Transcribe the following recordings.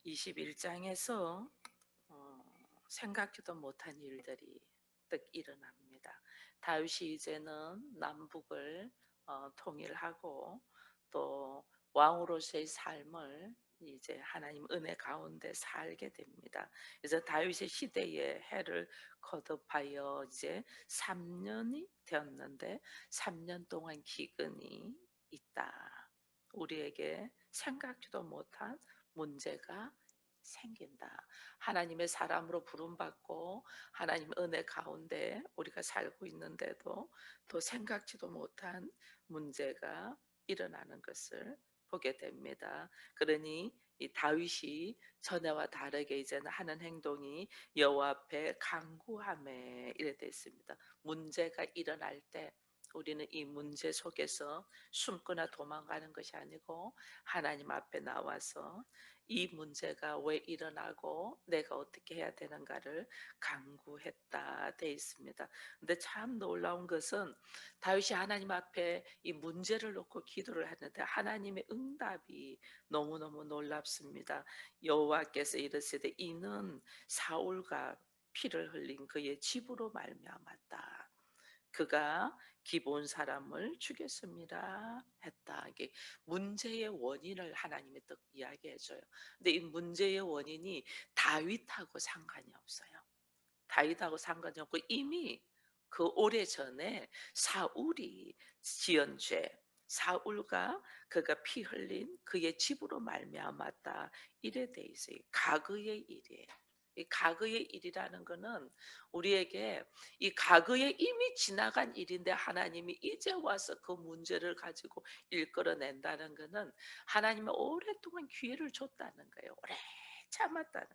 21장에서 생각지도 못한 일들이 뜩 일어납니다. 다윗이 이제는 남북을 통일하고 또 왕으로서의 삶을 이제 하나님 은혜 가운데 살게 됩니다. 그래서 다윗의 시대에 해를 거듭하여 이제 3년이 되었는데 3년 동안 기근이 있다. 우리에게 생각지도 못한 문제가 생긴다. 하나님의 사람으로 부름받고 하나님 은혜 가운데 우리가 살고 있는데도 또 생각지도 못한 문제가 일어나는 것을 보게 됩니다. 그러니 이 다윗이 전에와 다르게 이제는 하는 행동이 여호와 앞에 간구함에 이래 되어 있습니다. 문제가 일어날 때 우리는 이 문제 속에서 숨거나 도망가는 것이 아니고 하나님 앞에 나와서 이 문제가 왜 일어나고 내가 어떻게 해야 되는가를 간구했다 돼 있습니다. 근데 참 놀라운 것은 다윗이 하나님 앞에 이 문제를 놓고 기도를 했는데 하나님의 응답이 너무너무 놀랍습니다. 여호와께서 이르시되 이는 사울과 피를 흘린 그의 집으로 말미암았다. 그가 기본 사람을 죽였습니다 했다. 이게 문제의 원인을 하나님이 또 이야기해 줘요. 근데 이 문제의 원인이 다윗하고 상관이 없어요. 다윗하고 상관이 없고 이미 그 오래전에 사울이 지은 죄, 사울과 그가 피 흘린 그의 집으로 말미암았다 이래 돼 있어요. 과거의 일이에요. 이 과거의 일이라는 거는 우리에게 이 과거에 이미 지나간 일인데 하나님이 이제 와서 그 문제를 가지고 일끌어낸다는 거는 하나님이 오랫동안 기회를 줬다는 거예요. 오래 참았다는,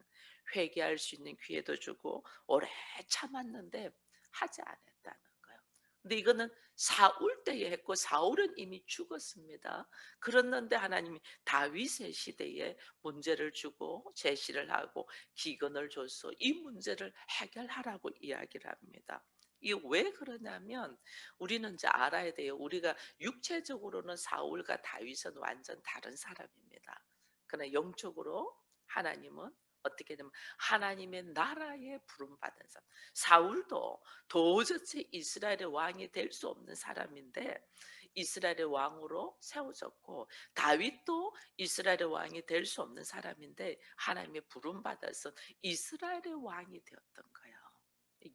회개할 수 있는 기회도 주고 오래 참았는데 하지 않았다는 거예요. 근데 이거는 사울 때에 했고 사울은 이미 죽었습니다. 그랬는데 하나님이 다윗의 시대에 문제를 주고 제시를 하고 기근을 줘서 이 문제를 해결하라고 이야기를 합니다. 이게 왜 그러냐면 우리는 이제 알아야 돼요. 우리가 육체적으로는 사울과 다윗은 완전 다른 사람입니다. 그러나 영적으로 하나님은 어떻게 되면 하나님의 나라에 부름받은 사람. 사울도 도저히 이스라엘의 왕이 될 수 없는 사람인데 이스라엘의 왕으로 세워졌고 다윗도 이스라엘의 왕이 될 수 없는 사람인데 하나님의 부름받아서 이스라엘의 왕이 되었던 거예요.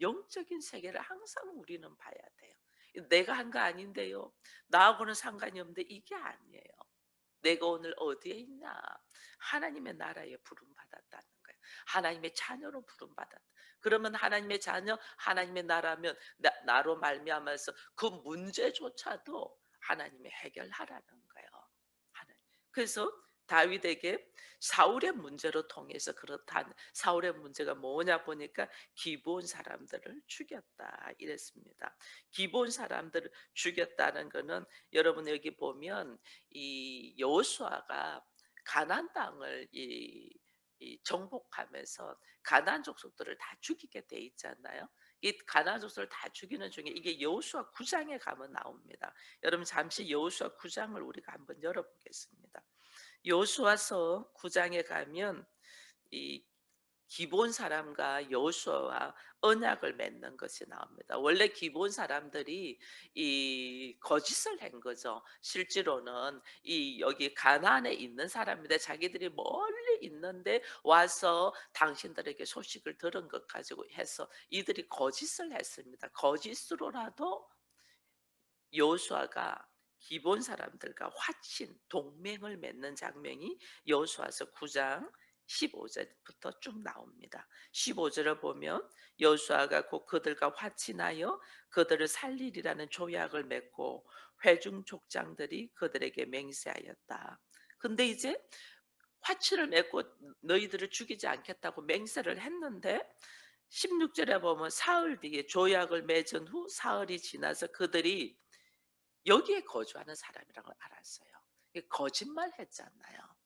영적인 세계를 항상 우리는 봐야 돼요. 내가 한 거 아닌데요. 나하고는 상관이 없는데 이게 아니에요. 내가 오늘 어디에 있냐? 하나님의 나라에 부름받았다는 거예요. 하나님의 자녀로 부름받았다. 그러면 하나님의 자녀, 하나님의 나라면 나로 말미암아서 그 문제조차도 하나님이 해결하라는 거예요. 하나님. 그래서 다윗에게 사울의 문제로 통해서 그렇다. 사울의 문제가 뭐냐 보니까 기본 사람들을 죽였다 이랬습니다. 기본 사람들을 죽였다는 거는 여러분 여기 보면 이 여호수아가 가나안 땅을 이 정복하면서 가나안 족속들을 다 죽이게 돼 있잖아요. 이 가나안 족속을 다 죽이는 중에 이게 여호수아 9장에 가면 나옵니다. 여러분 잠시 여호수아 9장을 우리가 한번 열어보겠습니다. 여호수아서 9장에 가면 이 기본 사람과 여호수아와 언약을 맺는 것이 나옵니다. 원래 기본 사람들이 이 거짓을 한 거죠. 실제로는 이 여기 가나안에 있는 사람인데 자기들이 멀리 있는데 와서 당신들에게 소식을 들은 것 가지고 해서 이들이 거짓을 했습니다. 거짓으로라도 여호수아가 기본 사람들과 화친 동맹을 맺는 장면이 여호수아서 9장 15절부터 쭉 나옵니다. 15절을 보면 여호수아가 곧 그들과 화친하여 그들을 살리리라는 조약을 맺고 회중 족장들이 그들에게 맹세하였다. 근데 이제 화친을 맺고 너희들을 죽이지 않겠다고 맹세를 했는데 16절에 보면 사흘 뒤에 조약을 맺은 후 사흘이 지나서 그들이 여기에 거주하는 사람이라고 알았어요. 거짓말 했잖아요.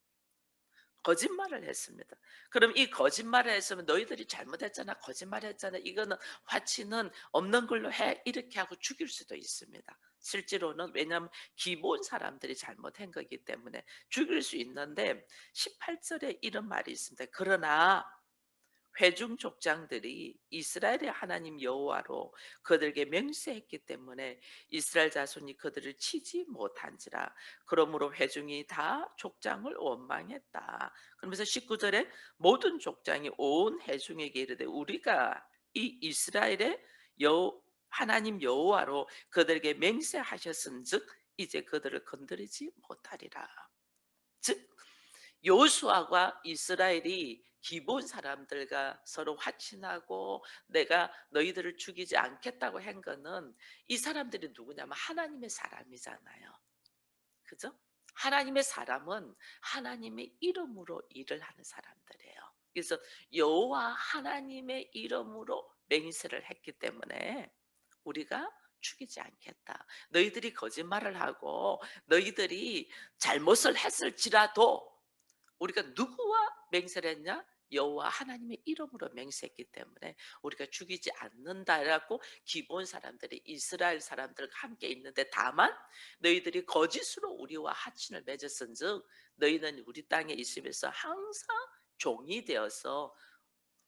거짓말을 했습니다. 그럼 이 거짓말을 했으면 "너희들이 잘못했잖아. 거짓말했잖아. 이거는 화치는 없는 걸로 해." 이렇게 하고 죽일 수도 있습니다. 실제로는 왜냐하면 기본 사람들이 잘못한 거기 때문에 죽일 수 있는데 18 절에 이런 말이 있습니다. "그러나 회중 족장들이 이스라엘의 하나님 여호와로 그들에게 맹세했기 때문에 이스라엘 자손이 그들을 치지 못한지라. 그러므로 회중이 다 족장을 원망했다." 그러면서 19절에 모든 족장이 온 회중에게 이르되 우리가 이 이스라엘의 여 하나님 여호와로 그들에게 맹세하셨은즉 이제 그들을 건드리지 못하리라. 즉 여호수아와 이스라엘이 기본 사람들과 서로 화친하고 내가 너희들을 죽이지 않겠다고 한 거는 이 사람들이 누구냐면 하나님의 사람이잖아요. 그죠? 하나님의 사람은 하나님의 이름으로 일을 하는 사람들이에요. 그래서 여호와 하나님의 이름으로 맹세를 했기 때문에 우리가 죽이지 않겠다. 너희들이 거짓말을 하고 너희들이 잘못을 했을지라도 우리가 누구와 맹세를 했냐? 여호와 하나님의 이름으로 맹세했기 때문에 우리가 죽이지 않는다라고 기본 사람들이 이스라엘 사람들과 함께 있는데 다만 너희들이 거짓으로 우리와 하친을 맺었은즉 너희는 우리 땅에 있으면서 항상 종이 되어서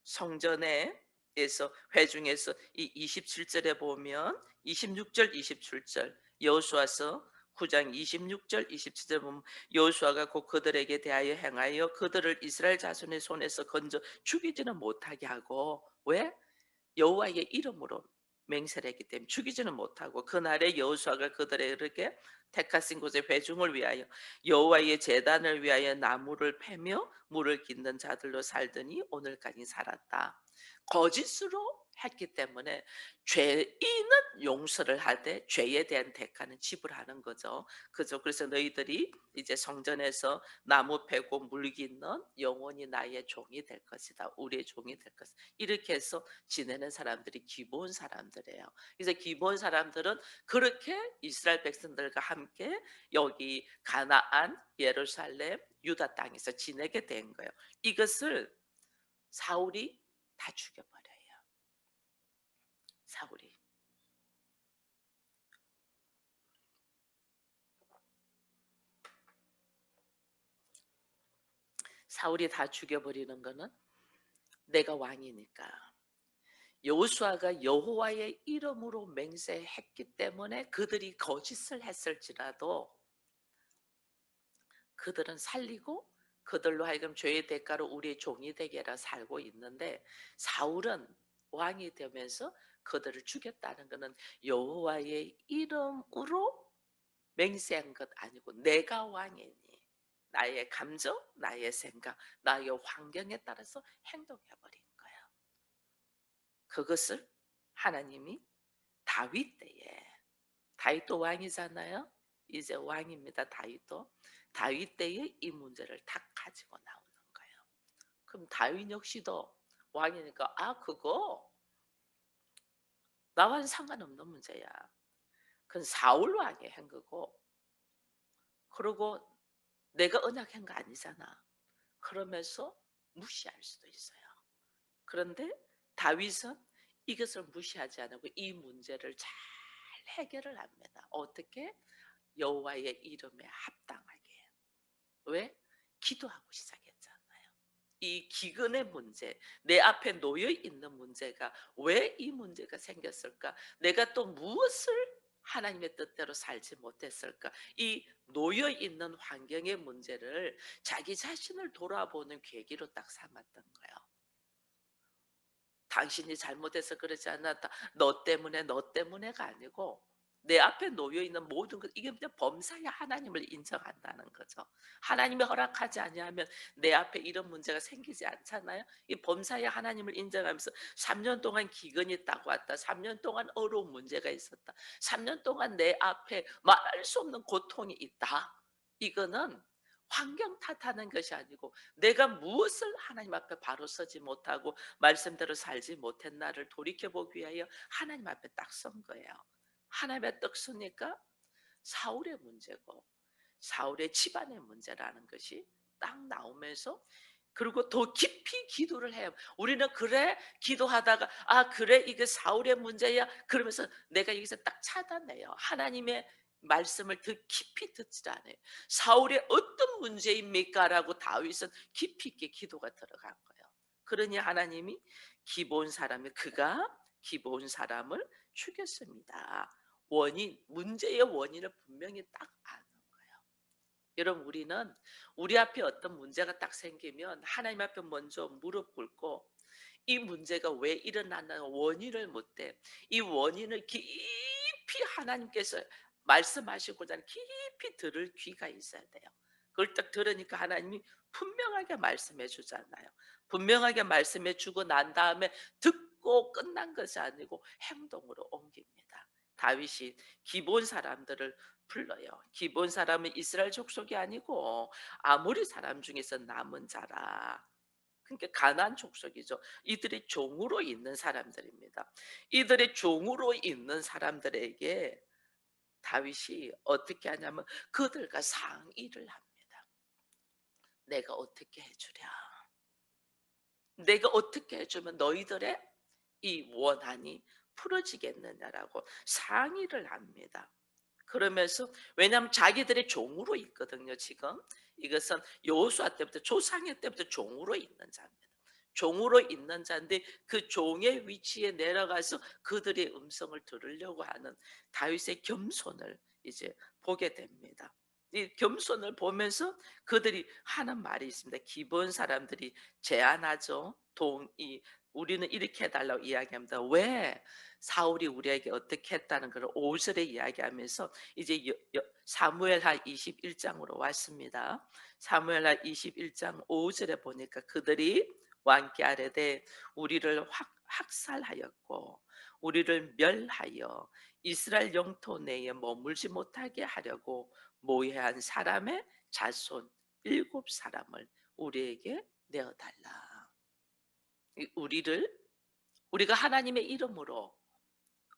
성전에서 회중에서 이 27절에 보면 26절 27절 여호수아서 9장 26절 27절 보면 여호수아가 곧 그들에게 대하여 행하여 그들을 이스라엘 자손의 손에서 건져 죽이지는 못하게 하고 왜? 여호와의 이름으로 맹세를 했기 때문에 죽이지는 못하고 그날에 여호수아가 그들에게 택하신 곳의 회중을 위하여 여호와의 제단을 위하여 나무를 패며 물을 깃는 자들로 살더니 오늘까지 살았다. 거짓으로 했기 때문에 죄인은 용서를 하되 죄에 대한 대가는 지불하는 거죠. 그죠? 그래서 너희들이 이제 성전에서 나무 패고 물 깃는 영원히 나의 종이 될 것이다. 우리의 종이 될 것이다. 이렇게 해서 지내는 사람들이 기본 사람들이에요. 그래서 기본 사람들은 그렇게 이스라엘 백성들과 함께 여기 가나안, 예루살렘, 유다 땅에서 지내게 된 거예요. 이것을 사울이 다 죽여버려요. 사울이. 사울이 다 죽여버리는 거는 내가 왕이니까. 여호수아가 여호와의 이름으로 맹세했기 때문에 그들이 거짓을 했을지라도 그들은 살리고 그들로 하여금 죄의 대가로 우리의 종이 되게 해라 살고 있는데 사울은 왕이 되면서 그들을 죽였다는 것은 여호와의 이름으로 맹세한 것 아니고 내가 왕이니 나의 감정, 나의 생각, 나의 환경에 따라서 행동해 버린 거예요. 그것을 하나님이 다윗 때에 다윗도 왕이잖아요. 이제 왕입니다. 다윗도. 다윗 때에 이 문제를 딱 가지고 나오는 거예요. 그럼 다윗 역시도 왕이니까 아 그거 나와는 상관없는 문제야. 그건 사울 왕이 한 거고 그러고 내가 언약한 거 아니잖아. 그러면서 무시할 수도 있어요. 그런데 다윗은 이것을 무시하지 않고 이 문제를 잘 해결을 합니다. 어떻게? 여호와의 이름에 합당하게. 왜? 기도하고 시작했잖아요. 이 기근의 문제, 내 앞에 놓여 있는 문제가 왜 이 문제가 생겼을까? 내가 또 무엇을 하나님의 뜻대로 살지 못했을까? 이 놓여 있는 환경의 문제를 자기 자신을 돌아보는 계기로 딱 삼았던 거예요. 당신이 잘못해서 그러지 않았다. 너 때문에가 아니고 내 앞에 놓여 있는 모든 것 이게 그냥 범사에 하나님을 인정한다는 거죠. 하나님이 허락하지 아니하면 내 앞에 이런 문제가 생기지 않잖아요. 이 범사에 하나님을 인정하면서 3년 동안 기근이 딱 왔다. 3년 동안 어려운 문제가 있었다. 3년 동안 내 앞에 말할 수 없는 고통이 있다. 이거는 환경 탓하는 것이 아니고 내가 무엇을 하나님 앞에 바로 서지 못하고 말씀대로 살지 못했나를 돌이켜보기 위하여 하나님 앞에 딱 선 거예요. 하나님 앞에 딱 서니까 사울의 문제고 사울의 집안의 문제라는 것이 딱 나오면서 그리고 더 깊이 기도를 해요. 우리는 그래 기도하다가 아 그래 이게 사울의 문제야 그러면서 내가 여기서 딱 차단해요. 하나님의 말씀을 더 깊이 듣지 않아요. 사울의 어떤 문제입니까라고 다윗은 깊이 있게 기도가 들어간 거예요. 그러니 하나님이 기브온 사람이 그가 기브온 사람을 죽였습니다. 원인 문제의 원인을 분명히 딱 아는 거예요. 여러분 우리는 우리 앞에 어떤 문제가 딱 생기면 하나님 앞에 먼저 무릎 꿇고 이 문제가 왜 일어났나 원인을 묻되 이 원인을 깊이 하나님께서 말씀하시고자 하는 깊이 들을 귀가 있어야 돼요. 그걸 딱 들으니까 하나님이 분명하게 말씀해 주잖아요. 분명하게 말씀해 주고 난 다음에 듣고 끝난 것이 아니고 행동으로 옮깁니다. 다윗이 기본 사람들을 불러요. 기본 사람은 이스라엘 족속이 아니고 아모리 사람 중에서 남은 자라. 그러니까 가나안 족속이죠. 이들이 종으로 있는 사람들입니다. 이들의 종으로 있는 사람들에게 다윗이 어떻게 하냐면 그들과 상의를 합니다. 내가 어떻게 해주랴? 내가 어떻게 해주면 너희들의 이 원한이 풀어지겠느냐라고 상의를 합니다. 그러면서 왜냐하면 자기들의 종으로 있거든요. 지금 이것은 여호수아 때부터 조상의 때부터 종으로 있는 자입니다. 종으로 있는 자인데 그 종의 위치에 내려가서 그들의 음성을 들으려고 하는 다윗의 겸손을 이제 보게 됩니다. 이 겸손을 보면서 그들이 하는 말이 있습니다. 기본 사람들이 제안하죠. 동이 우리는 이렇게 해달라고 이야기합니다. 왜 사울이 우리에게 어떻게 했다는 걸 5절에 이야기하면서 이제 사무엘하 21장으로 왔습니다. 사무엘하 21장 5절에 보니까 그들이 왕께 아뢰되 우리를 학살하였고 우리를 멸하여 이스라엘 영토 내에 머물지 못하게 하려고 모해한 사람의 자손 7사람을 우리에게 내어달라. 우리가 하나님의 이름으로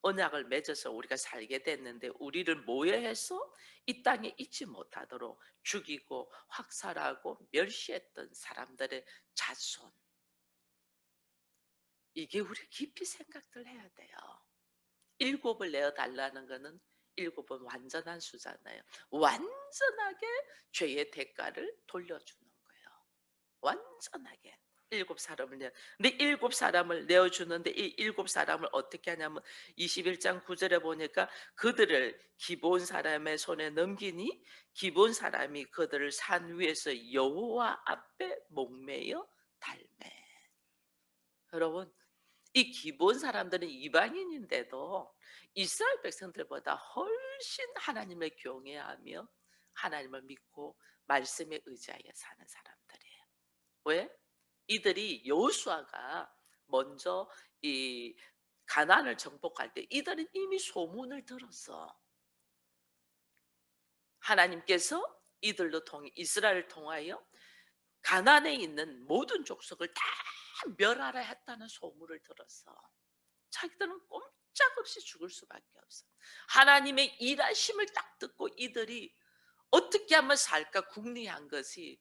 언약을 맺어서 우리가 살게 됐는데 우리를 모해해서 이 땅에 있지 못하도록 죽이고 확살하고 멸시했던 사람들의 자손, 이게 우리 깊이 생각들 해야 돼요. 7을 내어달라는 거는 7은 완전한 수잖아요. 완전하게 죄의 대가를 돌려주는 거예요. 완전하게 7사람을 내어. 근데 7사람을 내어주는데 이 7사람을 어떻게 하냐면 21장 9절에 보니까 그들을 기본 사람의 손에 넘기니 기본 사람이 그들을 산 위에서 여호와 앞에 목매어 달매. 여러분 이 기본 사람들은 이방인인데도 이스라엘 백성들보다 훨씬 하나님을 경외하며 하나님을 믿고 말씀에 의지하여 사는 사람들이에요. 왜? 이들이 여호수아가 먼저 이 가나안을 정복할 때 이들은 이미 소문을 들었어. 하나님께서 이들로 통해 이스라엘을 통하여 가나안에 있는 모든 족속을 다 멸하라 했다는 소문을 들었어. 자기들은 꼼짝없이 죽을 수밖에 없어. 하나님의 일하심을 딱 듣고 이들이 어떻게 하면 살까 궁리한 것이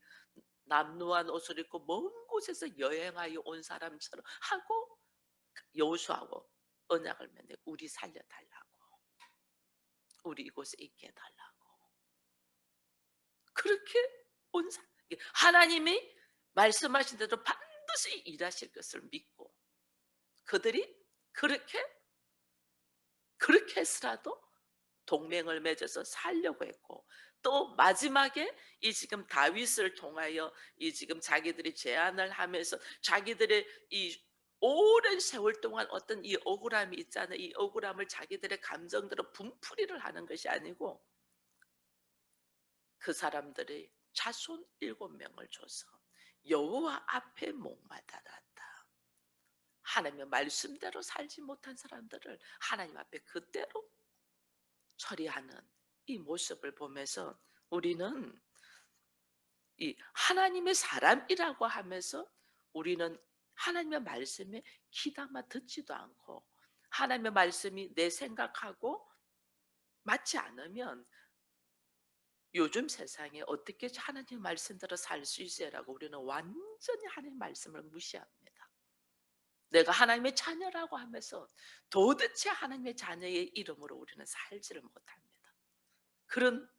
남루한 옷을 입고 먼 곳에서 여행하여 온 사람처럼 하고 여호수아하고 언약을 맺는 우리 살려달라고 우리 이곳에 있게 해달라고 그렇게 온 사람 하나님이 말씀하신 대로 반드시 일하실 것을 믿고 그들이 그렇게 해서라도 동맹을 맺어서 살려고 했고 또 마지막에 이 지금 다윗을 통하여 이 지금 자기들이 제안을 하면서 자기들의 이 오랜 세월 동안 어떤 이 억울함이 있잖아요. 이 억울함을 자기들의 감정대로 분풀이를 하는 것이 아니고 그 사람들이 자손 7명을 줘서 여호와 앞에 목마다랐다. 하나님의 말씀대로 살지 못한 사람들을 하나님 앞에 그대로 처리하는 이 모습을 보면서 우리는 이 하나님의 사람이라고 하면서 우리는 하나님의 말씀에 귀담아 듣지도 않고 하나님의 말씀이 내 생각하고 맞지 않으면 요즘 세상에 어떻게 하나님 말씀대로 살 수 있어요라고 우리는 완전히 하나님 말씀을 무시합니다. 내가 하나님의 자녀라고 하면서 도대체 하나님의 자녀의 이름으로 우리는 살지를 못합니다. 그런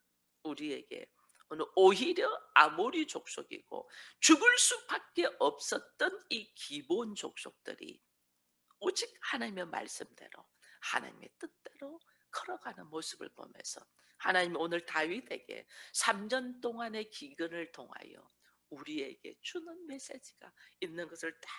우리에게 오늘 오히려 아모리 족속이고 죽을 수밖에 없었던 이 기본 족속들이 오직 하나님의 말씀대로 하나님의 뜻대로 걸어가는 모습을 보면서 하나님이 오늘 다윗에게 3년 동안의 기근을 통하여 우리에게 주는 메시지가 있는 것을 딱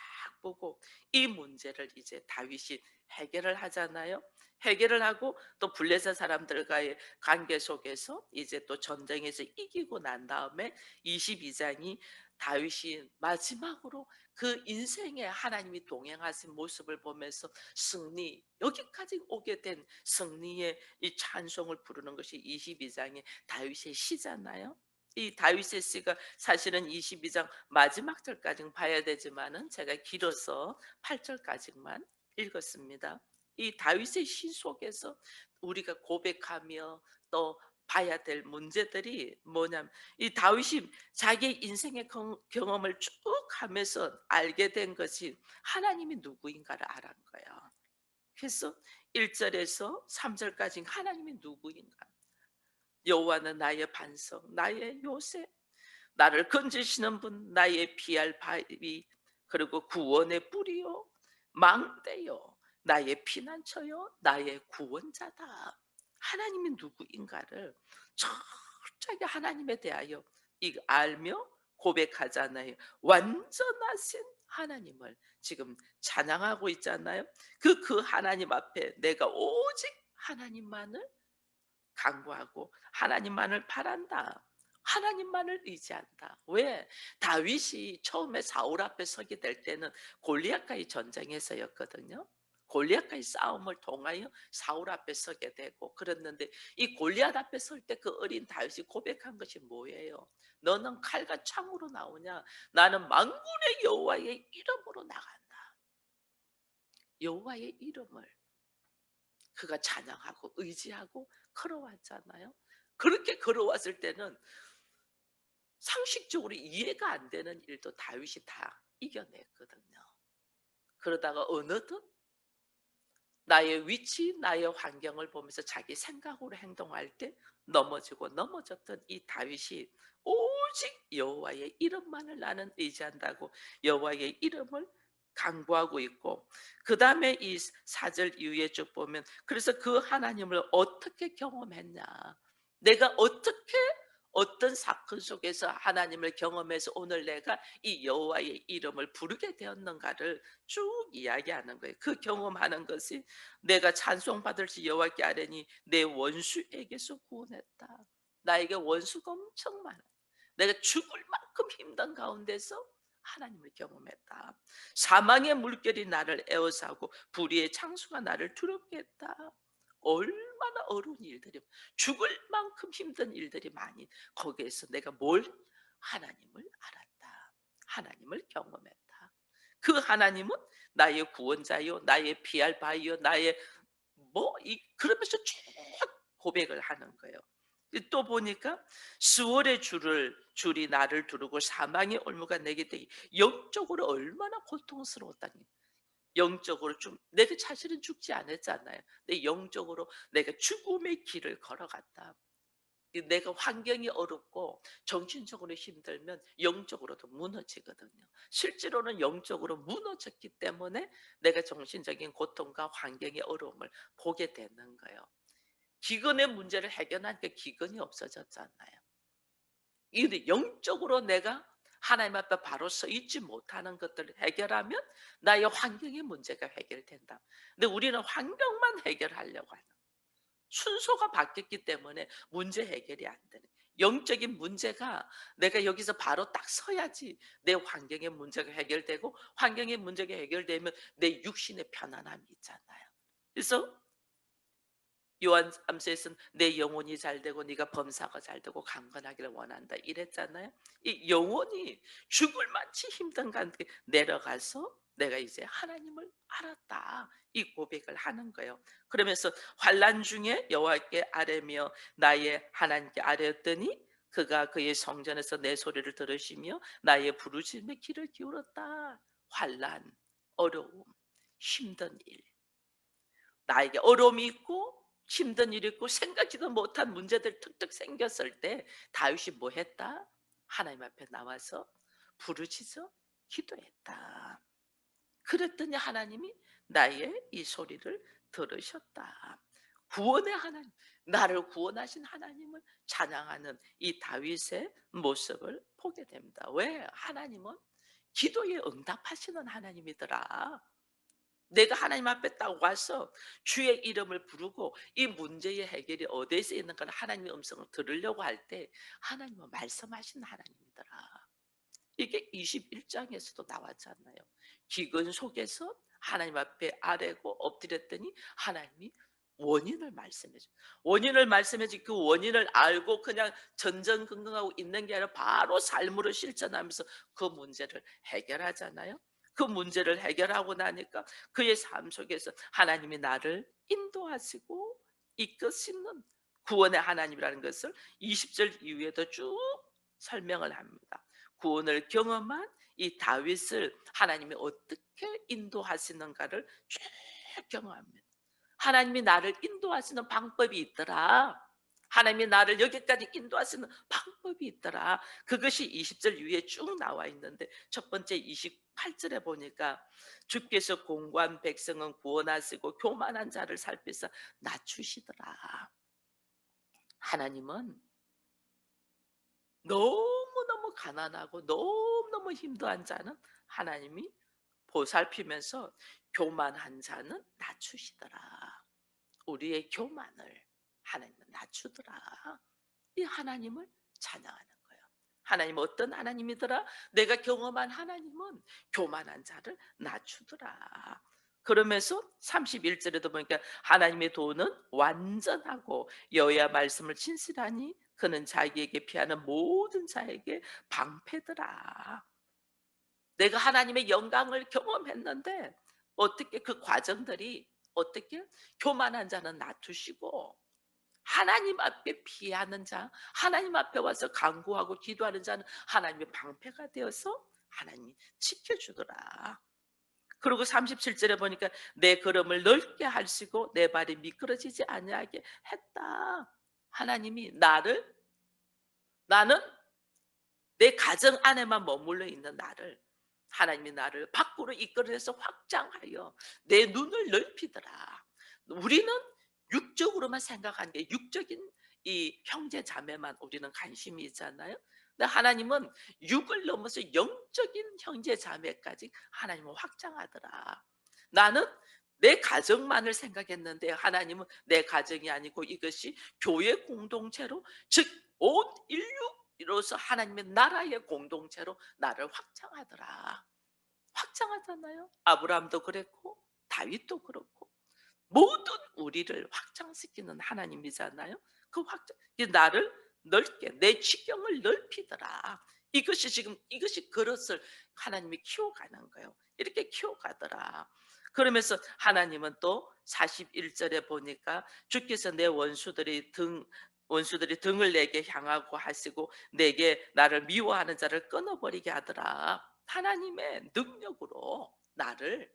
보고 이 문제를 이제 다윗이 해결을 하잖아요. 해결을 하고 또 블레셋 사람들과의 관계 속에서 이제 또 전쟁에서 이기고 난 다음에 22장이 다윗이 마지막으로 그 인생에 하나님이 동행하신 모습을 보면서 승리, 여기까지 오게 된 승리의 이 찬송을 부르는 것이 22장의 다윗의 시잖아요. 이 다윗의 시가 사실은 22장 마지막 절까지는 봐야 되지만은 제가 길어서 8절까지만 읽었습니다. 이 다윗의 시 속에서 우리가 고백하며 또 봐야 될 문제들이 뭐냐면 이 다윗이 자기 인생의 경험을 쭉 하면서 알게 된 것이 하나님이 누구인가를 알은 거예요. 그래서 1절에서 3절까지 하나님이 누구인가? 여호와는 나의 반석, 나의 요새, 나를 건지시는 분, 나의 피할 바위, 그리고 구원의 뿌리요, 망대요, 나의 피난처요, 나의 구원자다. 하나님이 누구인가를 철저하게 하나님에 대하여 알며 고백하잖아요. 완전하신 하나님을 지금 찬양하고 있잖아요. 그 하나님 앞에 내가 오직 하나님만을 간구하고 하나님만을 바란다. 하나님만을 의지한다. 왜? 다윗이 처음에 사울 앞에 서게 될 때는 골리앗과의 전쟁에서였거든요. 골리앗과의 싸움을 통하여 사울 앞에 서게 되고 그랬는데 이 골리앗 앞에 설 때 그 어린 다윗이 고백한 것이 뭐예요? 너는 칼과 창으로 나오냐? 나는 만군의 여호와의 이름으로 나간다. 여호와의 이름을 그가 찬양하고 의지하고 걸어왔잖아요. 그렇게 걸어왔을 때는 상식적으로 이해가 안 되는 일도 다윗이 다 이겨냈거든요. 그러다가 어느덧 나의 위치, 나의 환경을 보면서 자기 생각으로 행동할 때 넘어지고 넘어졌던 이 다윗이 오직 여호와의 이름만을 나는 의지한다고 여호와의 이름을 강구하고 있고 그 다음에 이 4절 이후에 쭉 보면 그래서 그 하나님을 어떻게 경험했냐 내가 어떻게 어떤 사건 속에서 하나님을 경험해서 오늘 내가 이 여호와의 이름을 부르게 되었는가를 쭉 이야기하는 거예요. 그 경험하는 것이 내가 찬송받을지 여호와께 아뢰니 내 원수에게서 구원했다. 나에게 원수가 엄청 많아. 내가 죽을 만큼 힘든 가운데서 하나님을 경험했다. 사망의 물결이 나를 에워싸고 불의의 창수가 나를 두렵게 했다. 얼마나 어려운 일들이 죽을 만큼 힘든 일들이 많이 거기에서 내가 뭘 하나님을 알았다. 하나님을 경험했다. 그 하나님은 나의 구원자요, 나의 피할 바위요, 나의 그러면서 쭉 고백을 하는 거예요. 또 보니까 수월의 줄이 나를 두르고 사망의 올무가 내게 되기 영적으로 얼마나 고통스러웠다니. 영적으로 좀 내가 사실은 죽지 않았잖아요. 내 영적으로 내가 죽음의 길을 걸어갔다. 내가 환경이 어렵고 정신적으로 힘들면 영적으로도 무너지거든요. 실제로는 영적으로 무너졌기 때문에 내가 정신적인 고통과 환경의 어려움을 보게 되는 거예요. 기근의 문제를 해결하니까 기근이 없어졌잖아요. 이 영적으로 내가 하나님 앞에 바로 서 있지 못하는 것들을 해결하면 나의 환경의 문제가 해결된다. 근데 우리는 환경만 해결하려고 하는 순서가 바뀌었기 때문에 문제 해결이 안 되는 영적인 문제가 내가 여기서 바로 딱 서야지 내 환경의 문제가 해결되고 환경의 문제가 해결되면 내 육신의 편안함이 있잖아요. 그래서 요한 암서에서는 내 영혼이 잘 되고 네가 범사가 잘 되고 강건하기를 원한다 이랬잖아요. 이 영혼이 죽을 만치 힘든 가운데 내려가서 내가 이제 하나님을 알았다 이 고백을 하는 거예요. 그러면서 환난 중에 여호와께 아뢰며 나의 하나님께 아뢰었더니 그가 그의 성전에서 내 소리를 들으시며 나의 부르짖음에 귀를 기울였다. 환난, 어려움, 힘든 일, 나에게 어려움이 있고 힘든 일이 있고 생각지도 못한 문제들 툭툭 생겼을 때 다윗이 뭐 했다? 하나님 앞에 나와서 부르짖어 기도했다. 그랬더니 하나님이 나의 이 소리를 들으셨다. 구원의 하나님, 나를 구원하신 하나님을 찬양하는 이 다윗의 모습을 보게 됩니다. 왜? 하나님은 기도에 응답하시는 하나님이더라. 내가 하나님 앞에 딱 와서 주의 이름을 부르고 이 문제의 해결이 어디에서 있는가 하나님의 음성을 들으려고 할 때 하나님은 말씀하신 하나님이더라. 이게 21장에서도 나왔잖아요. 기근 속에서 하나님 앞에 아뢰고 엎드렸더니 하나님이 원인을 말씀해 줘. 원인을 말씀해 주 그 원인을 알고 그냥 전전긍긍하고 있는 게 아니라 바로 삶으로 실천하면서 그 문제를 해결하잖아요. 그 문제를 해결하고 나니까 그의 삶 속에서 하나님이 나를 인도하시고 이끄시는 구원의 하나님이라는 것을 20절 이후에도 쭉 설명을 합니다. 구원을 경험한 이 다윗을 하나님이 어떻게 인도하시는가를 쭉 경험합니다. 하나님이 나를 인도하시는 방법이 있더라. 하나님이 나를 여기까지 인도하시는 방법이 있더라. 그것이 20절 위에 쭉 나와 있는데 첫 번째 28절에 보니까 주께서 공고한 백성은 구원하시고 교만한 자를 살피사 낮추시더라. 하나님은 너무너무 가난하고 너무너무 힘들한 자는 하나님이 보살피면서 교만한 자는 낮추시더라. 우리의 교만을 하나님은 낮추더라. 이 하나님을 찬양하는 거예요. 하나님 어떤 하나님이더라? 내가 경험한 하나님은 교만한 자를 낮추더라. 그러면서 31절에도 보니까 하나님의 도는 완전하고 여호와 말씀을 진실하니 그는 자기에게 피하는 모든 자에게 방패더라. 내가 하나님의 영광을 경험했는데 어떻게 그 과정들이 어떻게 교만한 자는 놔두시고 하나님 앞에 피하는 자, 하나님 앞에 와서 간구하고 기도하는 자는 하나님의 방패가 되어서 하나님이 지켜주더라. 그리고 37절에 보니까 내 걸음을 넓게 하시고 내 발이 미끄러지지 아니하게 했다. 하나님이 나는 내 가정 안에만 머물러 있는 나를 하나님이 나를 밖으로 이끌어내서 확장하여 내 눈을 넓히더라. 우리는 육적으로만 생각하는 게 육적인 이 형제 자매만 우리는 관심이 있잖아요. 근데 하나님은 육을 넘어서 영적인 형제 자매까지 하나님은 확장하더라. 나는 내 가정만을 생각했는데 하나님은 내 가정이 아니고 이것이 교회 공동체로 즉 온 인류로서 하나님의 나라의 공동체로 나를 확장하더라. 확장하잖아요. 아브라함도 그랬고 다윗도 그렇고 모든 우리를 확장시키는 하나님이잖아요. 그 확장 나를 넓게 내 지경을 넓히더라. 이것이 지금 이것이 그릇을 하나님이 키워가는 거예요. 이렇게 키워가더라. 그러면서 하나님은 또 41절에 보니까 주께서 내 원수들이 등을 내게 향하고 하시고 내게 나를 미워하는 자를 끊어버리게 하더라. 하나님의 능력으로 나를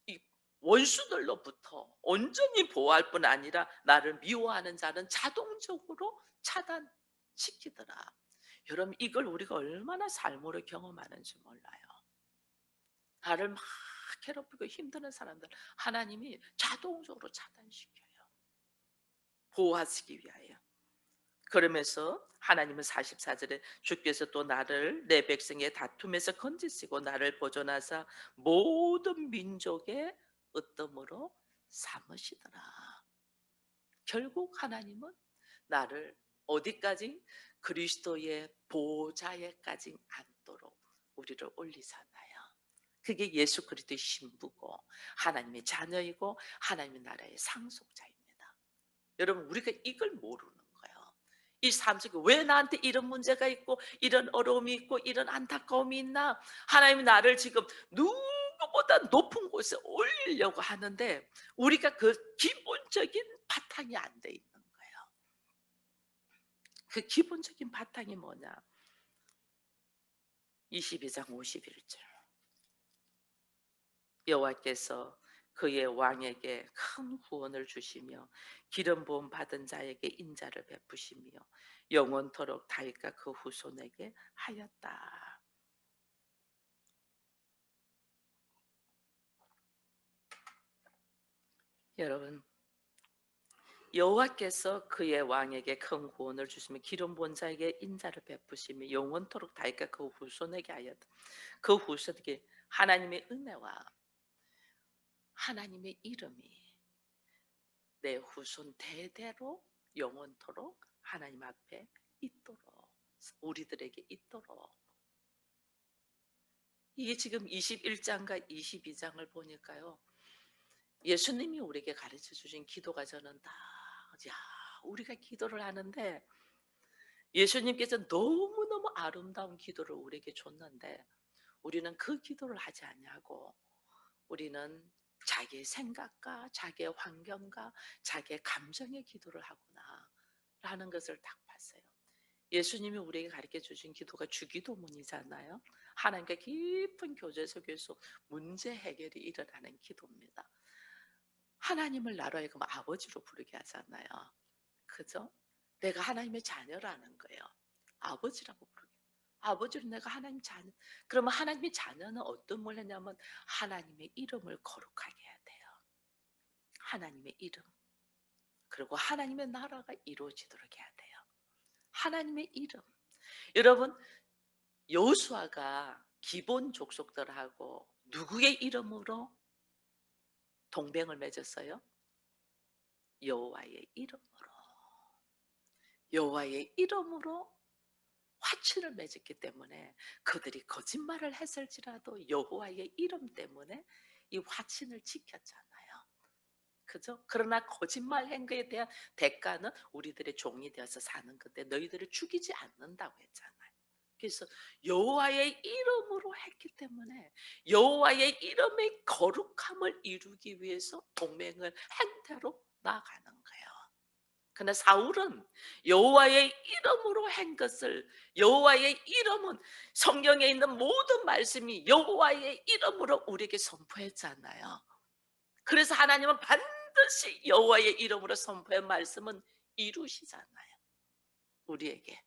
이 원수들로부터 온전히 보호할 뿐 아니라 나를 미워하는 자는 자동적으로 차단시키더라. 여러분 이걸 우리가 얼마나 삶으로 경험하는지 몰라요. 나를 막 괴롭히고 힘드는 사람들 하나님이 자동적으로 차단시켜요. 보호하시기 위하여. 그러면서 하나님은 44절에 주께서 또 나를 내 백성의 다툼에서 건지시고 나를 보존하사 모든 민족의 으뜸으로 삼으시더라. 결국 하나님은 나를 어디까지? 그리스도의 보좌에까지 앉도록 우리를 올리잖아요. 그게 예수 그리스도의 신부고 하나님의 자녀이고 하나님의 나라의 상속자입니다. 여러분 우리가 이걸 모르는 거예요. 이 삶 속에 왜 나한테 이런 문제가 있고 이런 어려움이 있고 이런 안타까움이 있나? 하나님이 나를 지금 누구보다 높은 곳에 올리려고 하는데 우리가 그 기본적인 바탕이 안 돼 있는 거예요. 그 기본적인 바탕이 뭐냐? 22장 51절. 여호와께서 그의 왕에게 큰 구원을 주시며 기름 부음 받은 자에게 인자를 베푸시며 영원토록 다윗과 그 후손에게 하였다. 여러분, 여호와께서 그의 왕에게 큰 구원을 주시며 기름 부은 자에게 인자를 베푸시며 영원토록 다윗과 그 후손에게 하였다. 그 후손에게 하나님의 은혜와 하나님의 이름이 내 후손 대대로 영원토록 하나님 앞에 있도록, 우리들에게 있도록. 이게 지금 21장과 22장을 보니까요, 예수님이 우리에게 가르쳐 주신 기도가 저는 다, 야, 우리가 기도를 하는데 예수님께서 너무너무 아름다운 기도를 우리에게 줬는데 우리는 그 기도를 하지 않냐고. 우리는 자기의 생각과 자기의 환경과 자기의 감정의 기도를 하구나 라는 것을 딱 봤어요. 예수님이 우리에게 가르쳐 주신 기도가 주기도문이잖아요. 하나님과 깊은 교제 속에서 문제 해결이 일어나는 기도입니다. 하나님을 나로 하여금 아버지로 부르게 하잖아요. 그죠? 내가 하나님의 자녀라는 거예요. 아버지라고 부르게. 아버지로 내가 하나님 자녀. 그러면 하나님의 자녀는 어떤 뭘 했냐면 하나님의 이름을 거룩하게 해야 돼요. 하나님의 이름. 그리고 하나님의 나라가 이루어지도록 해야 돼요. 하나님의 이름. 여러분, 여호수아가 기본 족속들하고 누구의 이름으로 동맹을 맺었어요? 여호와의 이름으로. 여호와의 이름으로 화친을 맺었기 때문에 그들이 거짓말을 했을지라도 여호와의 이름 때문에 이 화친을 지켰잖아요. 그죠? 그러나 거짓말한 것에 대한 대가는 우리들의 종이 되어서 사는 건데 너희들을 죽이지 않는다고 했잖아요. 그래서 여호와의 이름으로 했기 때문에 여호와의 이름의 거룩함을 이루기 위해서 동맹을 행태로 나아가는 거예요. 그러나 사울은 여호와의 이름으로 한 것을, 여호와의 이름은 성경에 있는 모든 말씀이 여호와의 이름으로 우리에게 선포했잖아요. 그래서 하나님은 반드시 여호와의 이름으로 선포한 말씀은 이루시잖아요. 우리에게.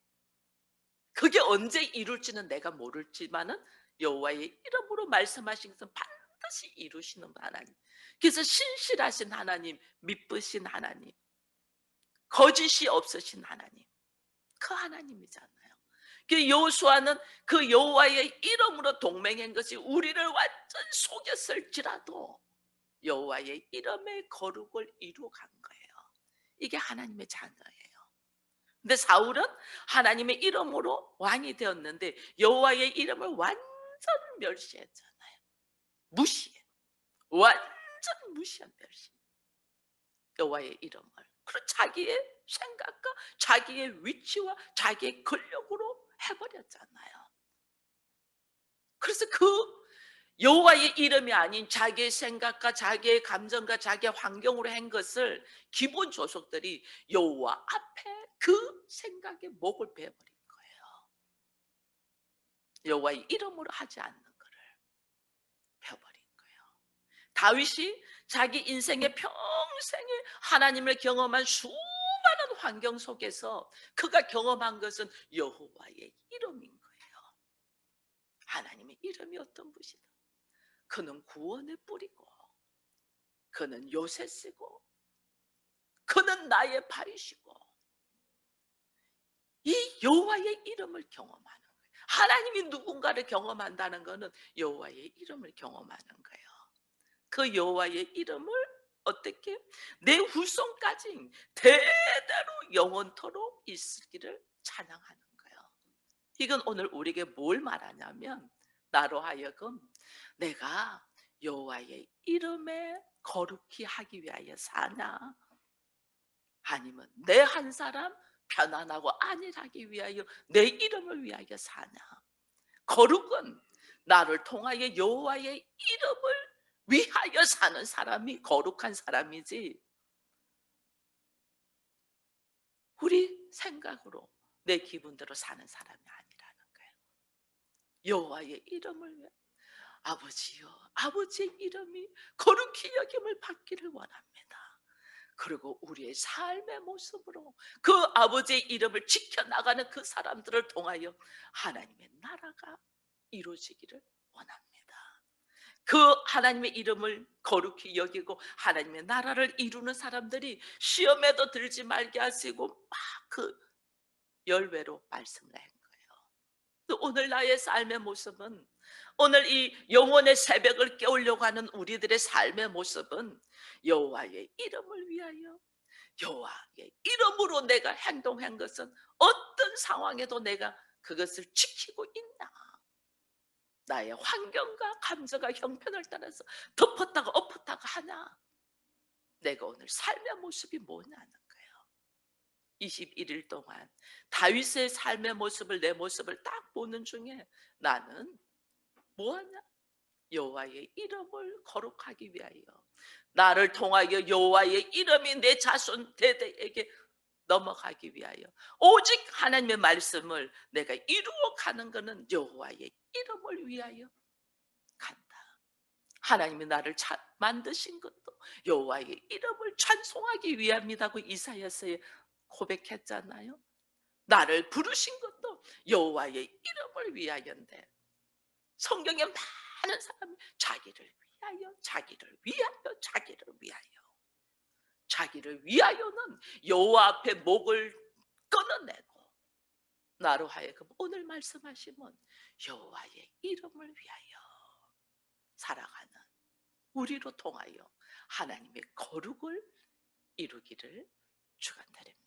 그게 언제 이룰지는 내가 모를지만은 여호와의 이름으로 말씀하신 것은 반드시 이루시는 하나님. 그래서 신실하신 하나님, 믿으신 하나님, 거짓이 없으신 하나님, 그 하나님이잖아요. 그 여호수아는 그 여호와의 이름으로 동맹한 것이 우리를 완전 속였을지라도 여호와의 이름의 거룩을 이루어간 거예요. 이게 하나님의 자녀예요. 근데 사울은 하나님의 이름으로 왕이 되었는데 여호와의 이름을 완전 멸시했잖아요. 무시해. 완전 무시한 멸시. 여호와의 이름을. 그리고 자기의 생각과 자기의 위치와 자기의 권력으로 해버렸잖아요. 그래서 그 여호와의 이름이 아닌 자기의 생각과 자기의 감정과 자기의 환경으로 한 것을 기본 조속들이 여호와 앞에 그 생각에 목을 베어버린 거예요. 여호와의 이름으로 하지 않는 것을 베어버린 거예요. 다윗이 자기 인생의 평생에 하나님을 경험한 수많은 환경 속에서 그가 경험한 것은 여호와의 이름인 거예요. 하나님의 이름이 어떤 분이다. 그는 구원의 뿌리고 그는 요새시고 그는 나의 발이시고 이 여호와의 이름을 경험하는 거예요. 하나님이 누군가를 경험한다는 것은 여호와의 이름을 경험하는 거예요. 그 여호와의 이름을 어떻게 내 후손까지 대대로 영원토록 있기를 찬양하는 거예요. 이건 오늘 우리에게 뭘 말하냐면 나로 하여금 내가 여호와의 이름에 거룩히 하기 위하여 사냐 아니면 내 한 사람 편안하고 안일하기 위하여 내 이름을 위하여 사냐. 거룩은 나를 통하여 여호와의 이름을 위하여 사는 사람이 거룩한 사람이지 우리 생각으로 내 기분대로 사는 사람이 아니라는 거예요. 여호와의 이름을 위해 아버지여, 아버지의 이름이 거룩히 여김을 받기를 원합니다. 그리고 우리의 삶의 모습으로 그 아버지의 이름을 지켜나가는 그 사람들을 통하여 하나님의 나라가 이루어지기를 원합니다. 그 하나님의 이름을 거룩히 여기고 하나님의 나라를 이루는 사람들이 시험에도 들지 말게 하시고 막 그 열외로 말씀을 한 거예요. 또 오늘 나의 삶의 모습은, 오늘 이 영혼의 새벽을 깨우려고 하는 우리들의 삶의 모습은 여호와의 이름을 위하여, 여호와의 이름으로 내가 행동한 것은 어떤 상황에도 내가 그것을 지키고 있나, 나의 환경과 감정과 형편을 따라서 덮었다가 엎었다가 하나, 내가 오늘 삶의 모습이 뭐냐는 거예요. 21일 동안 다윗의 삶의 모습을, 내 모습을 딱 보는 중에 나는 뭐하냐? 여호와의 이름을 거룩하기 위하여, 나를 통하여 여호와의 이름이 내 자손 대대에게 넘어가기 위하여, 오직 하나님의 말씀을 내가 이루어 가는 것은 여호와의 이름을 위하여 간다. 하나님이 나를 만드신 것도 여호와의 이름을 찬송하기 위함이라고 이사야서에 고백했잖아요. 나를 부르신 것도 여호와의 이름을 위하여인데, 성경에 많은 사람이 자기를 위하여, 자기를 위하여, 자기를 위하여, 자기를 위하여는 여호와 앞에 목을 끊어내고, 나로 하여금 오늘 말씀하시면 여호와의 이름을 위하여 살아가는 우리로 통하여 하나님의 거룩을 이루기를 축원드립니다.